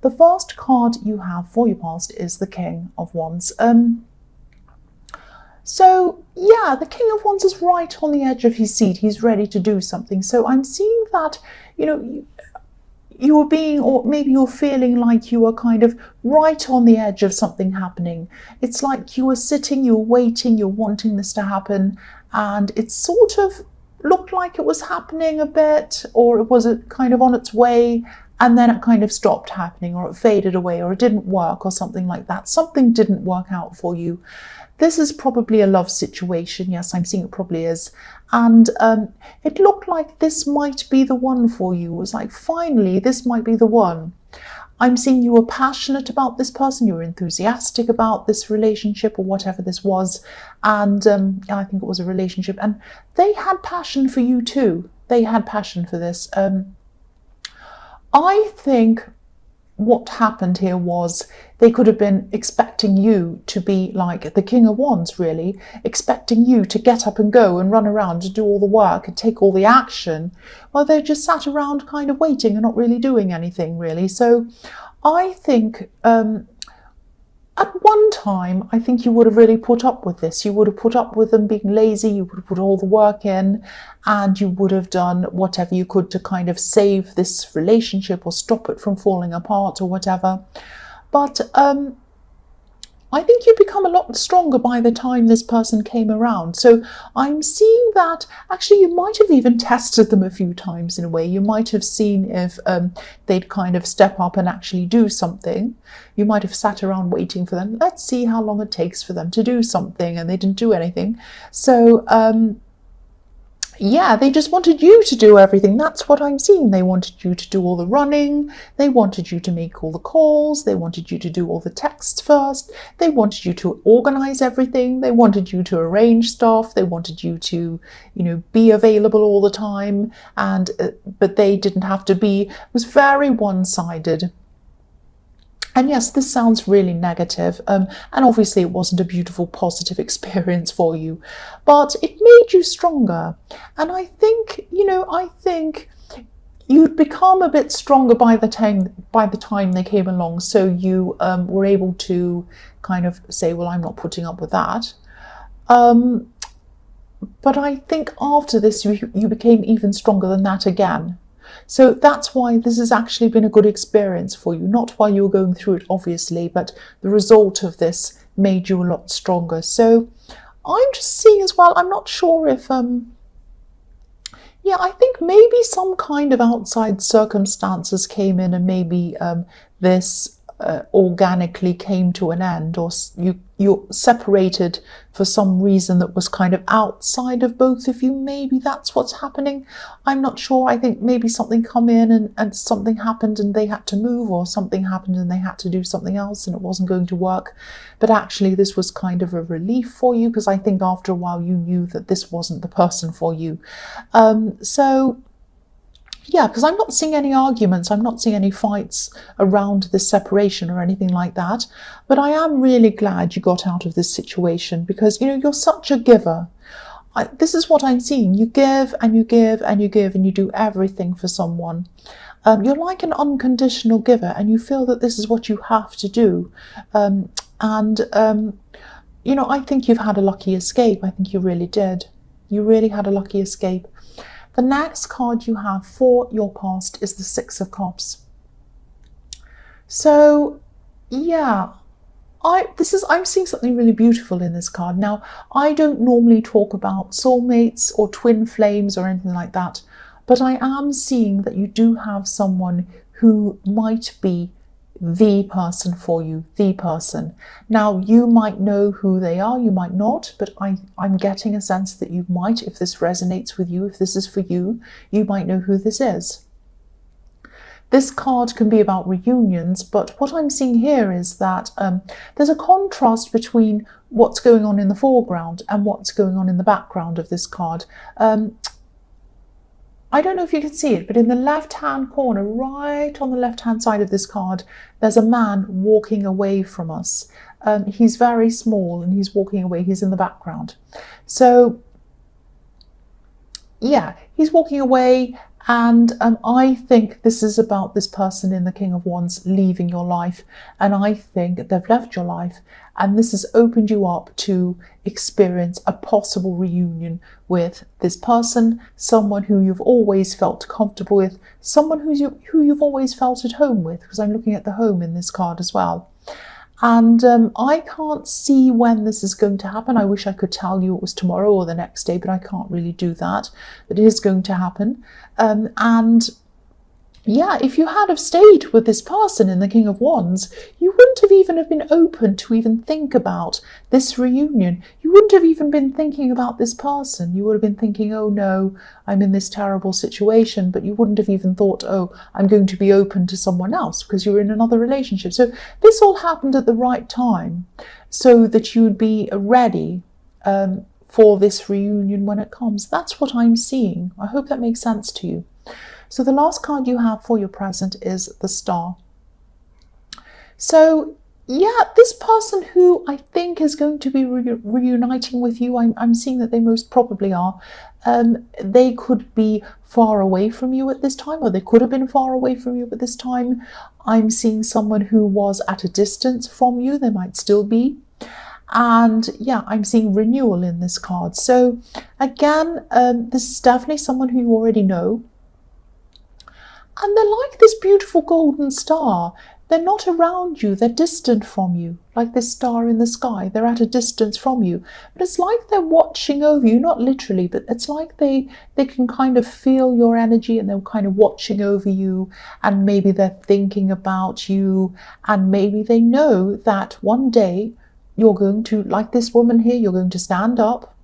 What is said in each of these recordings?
The first card you have for your past is the King of Wands. So yeah, the King of Wands is right on the edge of his seat. He's ready to do something. So I'm seeing that, you were being, or maybe you're feeling like you were kind of right on the edge of something happening. It's like you were sitting, you were waiting, you're wanting this to happen, and it sort of looked like it was happening a bit, or it was kind of on its way, and then it kind of stopped happening, or it faded away, or it didn't work, or something like that. Something didn't work out for you. This is probably a love situation. Yes, I'm seeing it probably is. And it looked like this might be the one for you. It was like, finally, this might be the one. I'm seeing you were passionate about this person. You were enthusiastic about this relationship or whatever this was. And I think it was a relationship. And they had passion for you too. They had passion for this. I think what happened here was they could have been expecting you to be like the King of Wands, really, expecting you to get up and go and run around and do all the work and take all the action, while they just sat around kind of waiting and not really doing anything, really. So I think at one time, I think you would have really put up with this. You would have put up with them being lazy, you would have put all the work in, and you would have done whatever you could to kind of save this relationship or stop it from falling apart or whatever. But I think you become a lot stronger by the time this person came around. So I'm seeing that actually you might have even tested them a few times in a way. You might have seen if they'd kind of step up and actually do something. You might have sat around waiting for them. Let's see how long it takes for them to do something, and they didn't do anything. So yeah, they just wanted you to do everything. That's what I'm seeing. They wanted you to do all the running. They wanted you to make all the calls. They wanted you to do all the texts first. They wanted you to organize everything. They wanted you to arrange stuff. They wanted you to, be available all the time. And but they didn't have to be. It was very one-sided. And yes, this sounds really negative, and obviously it wasn't a beautiful, positive experience for you, but it made you stronger. And I think, you'd become a bit stronger by the time they came along. So you were able to kind of say, well, I'm not putting up with that. But I think after this, you became even stronger than that again. So that's why this has actually been a good experience for you. Not while you were going through it, obviously, but the result of this made you a lot stronger. So I'm just seeing as well, I'm not sure if, I think maybe some kind of outside circumstances came in, and maybe this organically came to an end, or you're separated for some reason that was kind of outside of both of you. Maybe that's what's happening. I'm not sure. I think maybe something come in and something happened and they had to move, or something happened and they had to do something else and it wasn't going to work. But actually this was kind of a relief for you, because I think after a while you knew that this wasn't the person for you. Yeah, because I'm not seeing any arguments. I'm not seeing any fights around this separation or anything like that. But I am really glad you got out of this situation, because, you're such a giver. This is what I'm seeing. You give and you give and you give, and you do everything for someone. You're like an unconditional giver, and you feel that this is what you have to do. I think you've had a lucky escape. I think you really did. You really had a lucky escape. The next card you have for your past is the Six of Cups. So, yeah, I'm seeing something really beautiful in this card. Now, I don't normally talk about soulmates or twin flames or anything like that, but I am seeing that you do have someone who might be the person for you, the person. Now, you might know who they are, you might not, but I'm getting a sense that you might, if this resonates with you, if this is for you, you might know who this is. This card can be about reunions, but what I'm seeing here is that there's a contrast between what's going on in the foreground and what's going on in the background of this card. I don't know if you can see it, but in the left-hand corner, right on the left-hand side of this card, there's a man walking away from us. He's very small and he's walking away. He's in the background. So, yeah, he's walking away, And I think this is about this person in the King of Wands leaving your life. And I think they've left your life. And this has opened you up to experience a possible reunion with this person, someone who you've always felt comfortable with, someone who you've always felt at home with, because I'm looking at the home in this card as well. And I can't see when this is going to happen. I wish I could tell you it was tomorrow or the next day, but I can't really do that. But it is going to happen. And yeah, if you had have stayed with this person in the King of Wands, you wouldn't have even have been open to even think about this reunion. You wouldn't have even been thinking about this person. You would have been thinking, oh no, I'm in this terrible situation. But you wouldn't have even thought, oh, I'm going to be open to someone else because you were in another relationship. So this all happened at the right time so that you would be ready for this reunion when it comes. That's what I'm seeing. I hope that makes sense to you. So the last card you have for your present is the Star. So yeah, this person who I think is going to be reuniting with you, I'm seeing that they most probably are. They could be far away from you at this time, or they could have been far away from you at this time. I'm seeing someone who was at a distance from you. They might still be. And yeah, I'm seeing renewal in this card. So again, this is definitely someone who you already know. And they're like this beautiful golden star. They're not around you, they're distant from you, like this star in the sky. They're at a distance from you. But it's like they're watching over you, not literally, but it's like they can kind of feel your energy and they're kind of watching over you. And maybe they're thinking about you. And maybe they know that one day you're going to, like this woman here, you're going to stand up.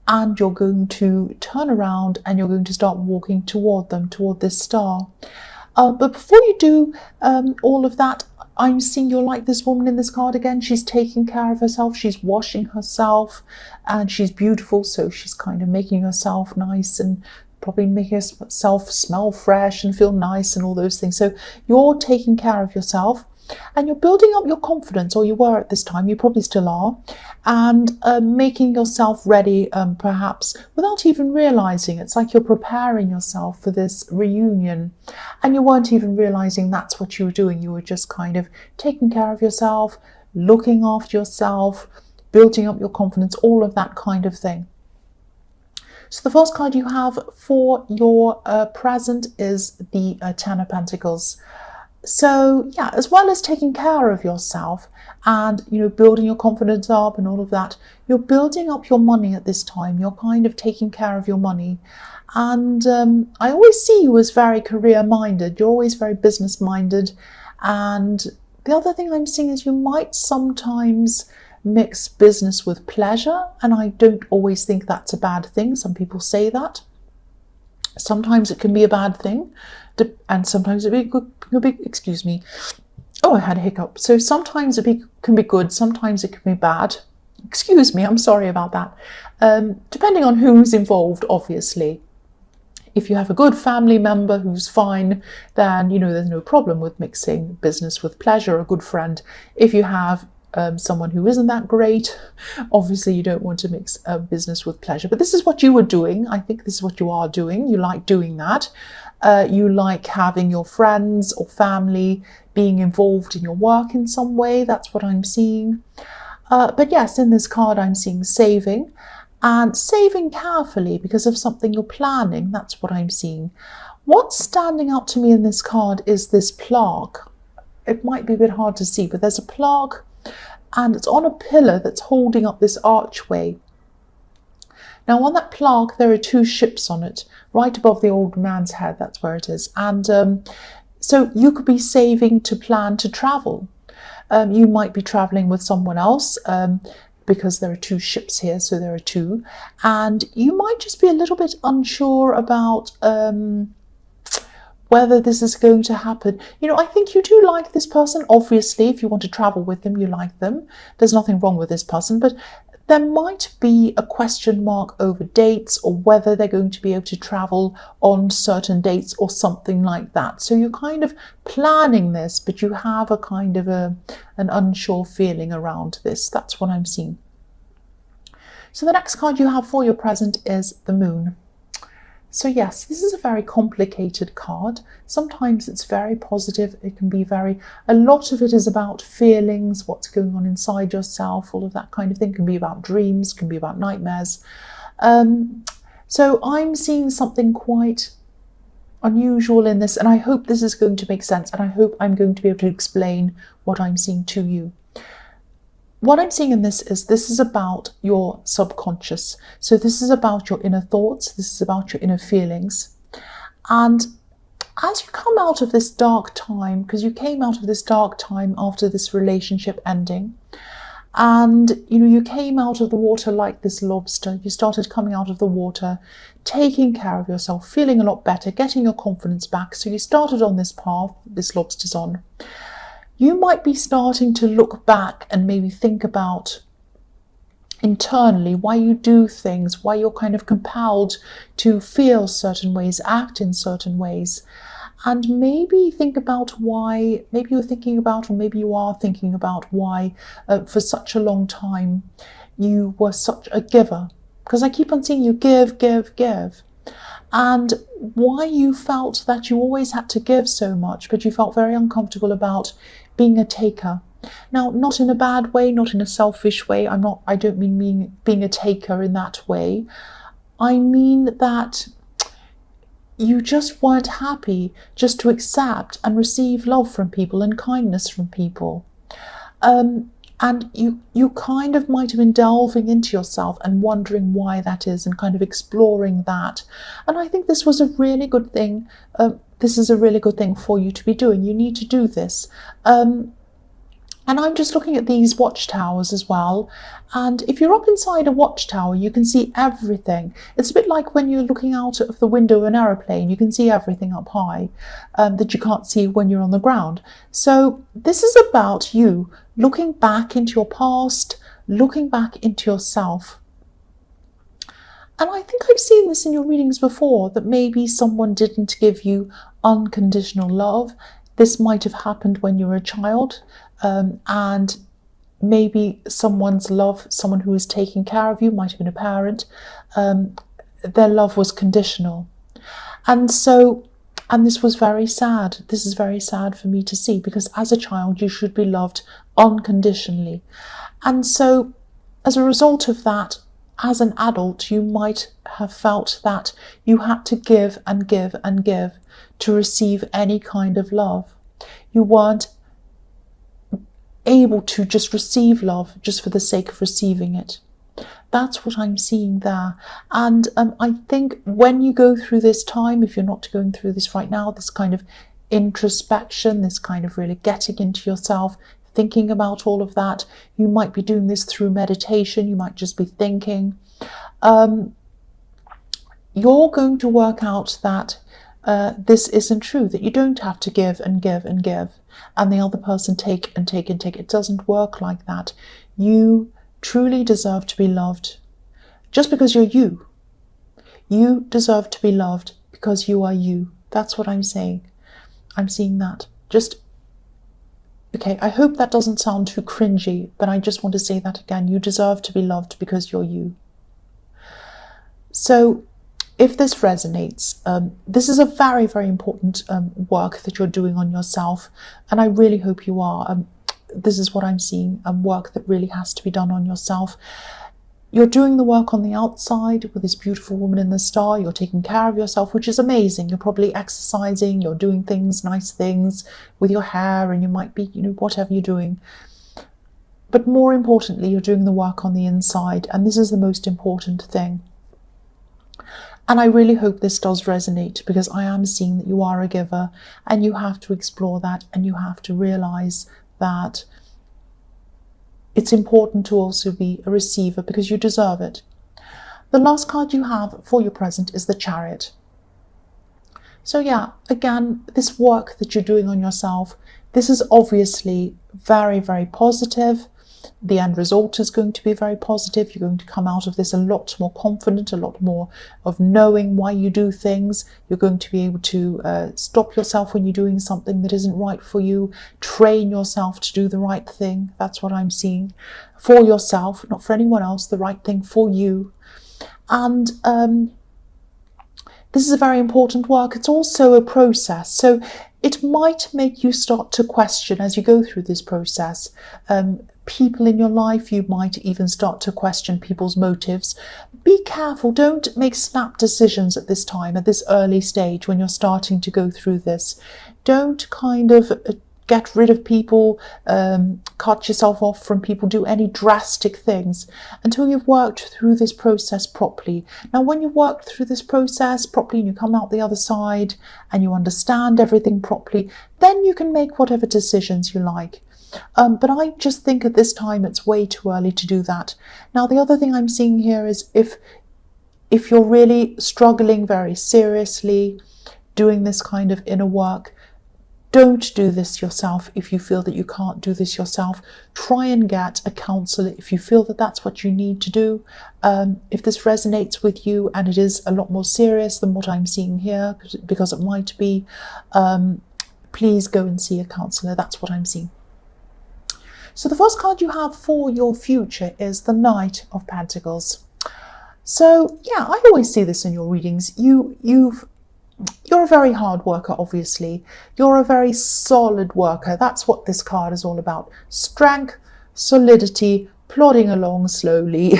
And you're going to turn around and you're going to start walking toward them, toward this star. But before you do all of that, I'm seeing you're like this woman in this card again. She's taking care of herself. She's washing herself and she's beautiful. So she's kind of making herself nice and probably making herself smell fresh and feel nice and all those things. So you're taking care of yourself. And you're building up your confidence, or you were at this time, you probably still are, and making yourself ready, perhaps without even realizing. It's like you're preparing yourself for this reunion, and you weren't even realizing that's what you were doing. You were just kind of taking care of yourself, looking after yourself, building up your confidence, all of that kind of thing. So the first card you have for your present is the Ten of Pentacles. So yeah, as well as taking care of yourself and, you know, building your confidence up and all of that, you're building up your money at this time. You're kind of taking care of your money. And I always see you as very career minded. You're always very business minded. And the other thing I'm seeing is you might sometimes mix business with pleasure. And I don't always think that's a bad thing. Some people say that. Sometimes it can be a bad thing. And sometimes it can be, excuse me. Oh, I had a hiccup. So sometimes can be good. Sometimes it can be bad. Excuse me, I'm sorry about that. Depending on who's involved, obviously. If you have a good family member who's fine, then, you know, there's no problem with mixing business with pleasure, a good friend. If you have someone who isn't that great, obviously you don't want to mix business with pleasure. But this is what you were doing. I think this is what you are doing. You like doing that. You like having your friends or family being involved in your work in some way. That's what I'm seeing. But yes, in this card, I'm seeing saving and saving carefully because of something you're planning. That's what I'm seeing. What's standing out to me in this card is this plaque. It might be a bit hard to see, but there's a plaque and it's on a pillar that's holding up this archway. Now on that plaque, there are two ships on it, right above the old man's head. That's where it is. And so you could be saving to plan to travel. You might be traveling with someone else because there are two ships here, so there are two. And you might just be a little bit unsure about whether this is going to happen. You know, I think you do like this person. Obviously, if you want to travel with them, you like them. There's nothing wrong with this person, but there might be a question mark over dates or whether they're going to be able to travel on certain dates or something like that. So you're kind of planning this, but you have a kind of an unsure feeling around this. That's what I'm seeing. So the next card you have for your present is the Moon. So yes, this is a very complicated card. Sometimes it's very positive. It can be a lot of it is about feelings, what's going on inside yourself, all of that kind of thing. It can be about dreams, can be about nightmares. So I'm seeing something quite unusual in this, and I hope this is going to make sense, and I hope I'm going to be able to explain what I'm seeing to you. What I'm seeing in this is about your subconscious. So this is about your inner thoughts, this is about your inner feelings. And as you come out of this dark time, because you came out of this dark time after this relationship ending, and you came out of the water like this lobster. You started coming out of the water, taking care of yourself, feeling a lot better, getting your confidence back. So you started on this path this lobster's on. You might be starting to look back and maybe think about internally why you do things, why you're kind of compelled to feel certain ways, act in certain ways. And maybe think about why, maybe you're thinking about, or maybe you are thinking about why for such a long time you were such a giver. Because I keep on seeing you give, give, give. And why you felt that you always had to give so much, but you felt very uncomfortable about being a taker. Now, not in a bad way, not in a selfish way. I don't mean being a taker in that way. I mean that you just weren't happy just to accept and receive love from people and kindness from people. And you kind of might have been delving into yourself and wondering why that is and kind of exploring that. And I think this was a really good thing. This is a really good thing for you to be doing. You need to do this. And I'm just looking at these watchtowers as well. And if you're up inside a watchtower, you can see everything. It's a bit like when you're looking out of the window of an aeroplane, you can see everything up high that you can't see when you're on the ground. So this is about you looking back into your past, looking back into yourself. And I think I've seen this in your readings before, that maybe someone didn't give you unconditional love. This might have happened when you were a child. And maybe someone's love, someone who was taking care of you, might have been a parent, their love was conditional. And this was very sad. This is very sad for me to see, because as a child, you should be loved unconditionally. And so as a result of that, as an adult, you might have felt that you had to give and give and give to receive any kind of love. You weren't able to just receive love just for the sake of receiving it. That's what I'm seeing there. And I think when you go through this time, if you're not going through this right now, this kind of introspection, this kind of really getting into yourself, thinking about all of that, you might be doing this through meditation, you might just be thinking. You're going to work out that this isn't true, that you don't have to give and give and give, and the other person take and take and take. It doesn't work like that. You truly deserve to be loved just because you're you. You deserve to be loved because you are you. That's what I'm saying. I'm seeing that. Okay, I hope that doesn't sound too cringy, but I just want to say that again. You deserve to be loved because you're you. So if this resonates, this is a very, very important work that you're doing on yourself, and I really hope you are. This is what I'm seeing, work that really has to be done on yourself. You're doing the work on the outside with this beautiful woman in the star. You're taking care of yourself, which is amazing. You're probably exercising, you're doing things, nice things with your hair, and you might be, whatever you're doing. But more importantly, you're doing the work on the inside, and this is the most important thing. And I really hope this does resonate, because I am seeing that you are a giver, and you have to explore that, and you have to realize that it's important to also be a receiver, because you deserve it. The last card you have for your present is the Chariot. So yeah, again, this work that you're doing on yourself, this is obviously very, very positive. The end result is going to be very positive. You're going to come out of this a lot more confident, a lot more of knowing why you do things. You're going to be able to stop yourself when you're doing something that isn't right for you. Train yourself to do the right thing. That's what I'm seeing. For yourself, not for anyone else, the right thing for you. And This is a very important work. It's also a process. So it might make you start to question as you go through this process. People in your life, you might even start to question people's motives. Be careful. Don't make snap decisions at this time, at this early stage when you're starting to go through this. Don't kind of get rid of people, cut yourself off from people, do any drastic things until you've worked through this process properly. Now, when you've worked through this process properly and you come out the other side and you understand everything properly, then you can make whatever decisions you like. But I just think at this time it's way too early to do that. Now, the other thing I'm seeing here is if you're really struggling very seriously doing this kind of inner work, don't do this yourself. If you feel that you can't do this yourself, try and get a counsellor if you feel that that's what you need to do. If this resonates with you and it is a lot more serious than what I'm seeing here, because it might be, please go and see a counsellor. That's what I'm seeing. So the first card you have for your future is the Knight of Pentacles. So yeah, I always see this in your readings. You're a very hard worker, obviously. You're a very solid worker. That's what this card is all about. Strength, solidity, plodding along slowly,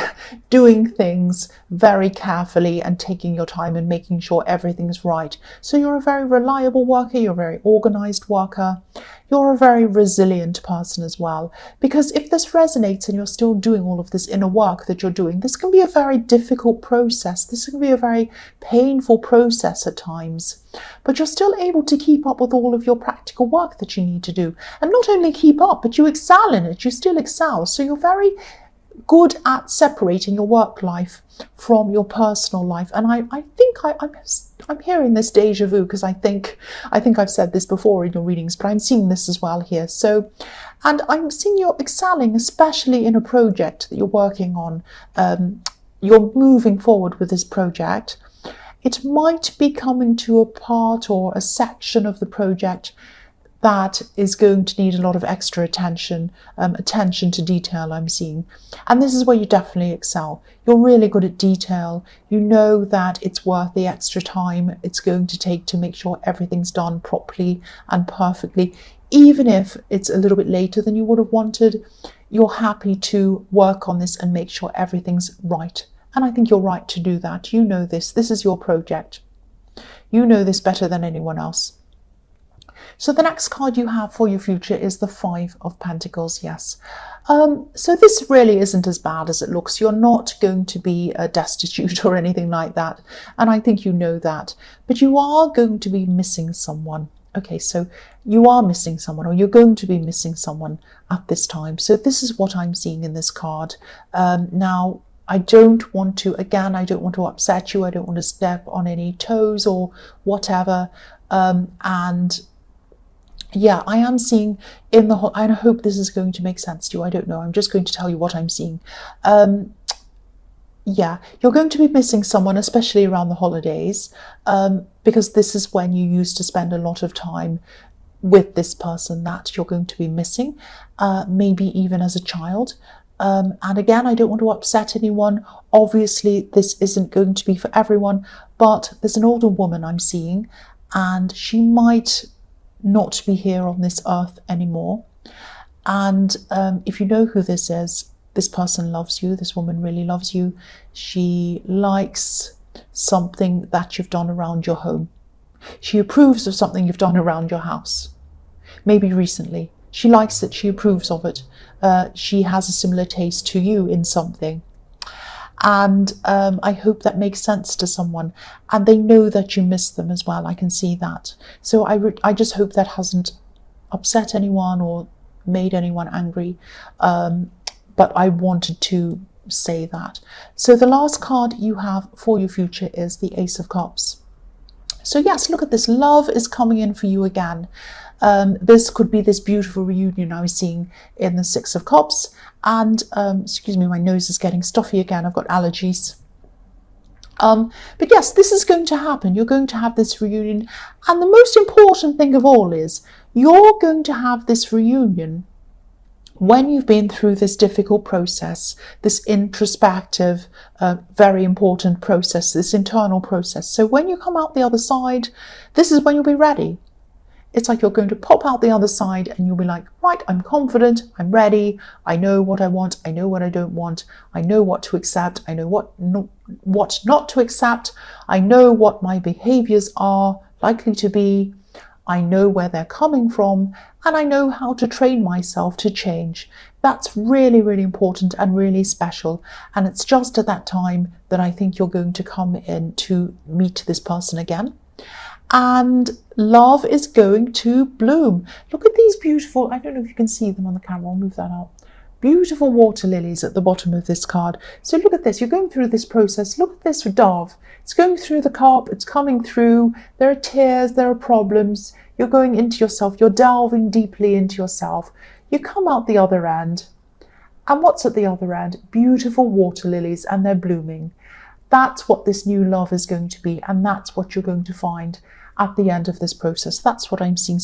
doing things very carefully and taking your time and making sure everything's right. So you're a very reliable worker. You're a very organized worker. You're a very resilient person as well. Because if this resonates and you're still doing all of this inner work that you're doing, this can be a very difficult process. This can be a very painful process at times. But you're still able to keep up with all of your practical work that you need to do. And not only keep up, but you excel in it. You still excel. So you're very good at separating your work life from your personal life. And I think I'm hearing this deja vu, because I think I've said this before in your readings, but I'm seeing this as well here. So, and I'm seeing you're excelling, especially in a project that you're working on. You're moving forward with this project. It might be coming to a part or a section of the project that is going to need a lot of extra attention, attention to detail I'm seeing. And this is where you definitely excel. You're really good at detail. You know that it's worth the extra time it's going to take to make sure everything's done properly and perfectly. Even if it's a little bit later than you would have wanted, you're happy to work on this and make sure everything's right. And I think you're right to do that. You know this. This is your project. You know this better than anyone else. So the next card you have for your future is the Five of Pentacles, yes. So this really isn't as bad as it looks. You're not going to be destitute or anything like that. And I think you know that. But you are going to be missing someone. Okay, so you are missing someone, or you're going to be missing someone at this time. So this is what I'm seeing in this card. Now, I don't want to upset you. I don't want to step on any toes or whatever. And yeah, I am seeing in the whole, and I hope this is going to make sense to you. I don't know. I'm just going to tell you what I'm seeing. Yeah, you're going to be missing someone, especially around the holidays, because this is when you used to spend a lot of time with this person that you're going to be missing, maybe even as a child. And again, I don't want to upset anyone. Obviously, this isn't going to be for everyone, but there's an older woman I'm seeing, and she might not be here on this earth anymore. And if you know who this is, this person loves you. This woman really loves you. She likes something that you've done around your home. She approves of something you've done around your house, maybe recently. She likes it. She approves of it. She has a similar taste to you in something. And I hope that makes sense to someone. And they know that you miss them as well. I can see that. So I just hope that hasn't upset anyone or made anyone angry. But I wanted to say that. So the last card you have for your future is the Ace of Cups. So yes, look at this. Love is coming in for you again. This could be this beautiful reunion I was seeing in the Six of Cups. And, excuse me, my nose is getting stuffy again. I've got allergies. But yes, this is going to happen. You're going to have this reunion. And the most important thing of all is you're going to have this reunion when you've been through this difficult process, this introspective, very important process, this internal process. So when you come out the other side, this is when you'll be ready. It's like you're going to pop out the other side and you'll be like, right, I'm confident, I'm ready, I know what I want, I know what I don't want, I know what to accept, I know what not to accept, I know what my behaviors are likely to be, I know where they're coming from, and I know how to train myself to change. That's really, really important and really special. And it's just at that time that I think you're going to come in to meet this person again. And love is going to bloom. Look at these beautiful, I don't know if you can see them on the camera, I'll move that out. Beautiful water lilies at the bottom of this card. So look at this, you're going through this process. Look at this dove. It's going through the cup, it's coming through. There are tears, there are problems. You're going into yourself, you're delving deeply into yourself. You come out the other end. And what's at the other end? Beautiful water lilies, and they're blooming. That's what this new love is going to be, and that's what you're going to find at the end of this process. That's what I'm seeing.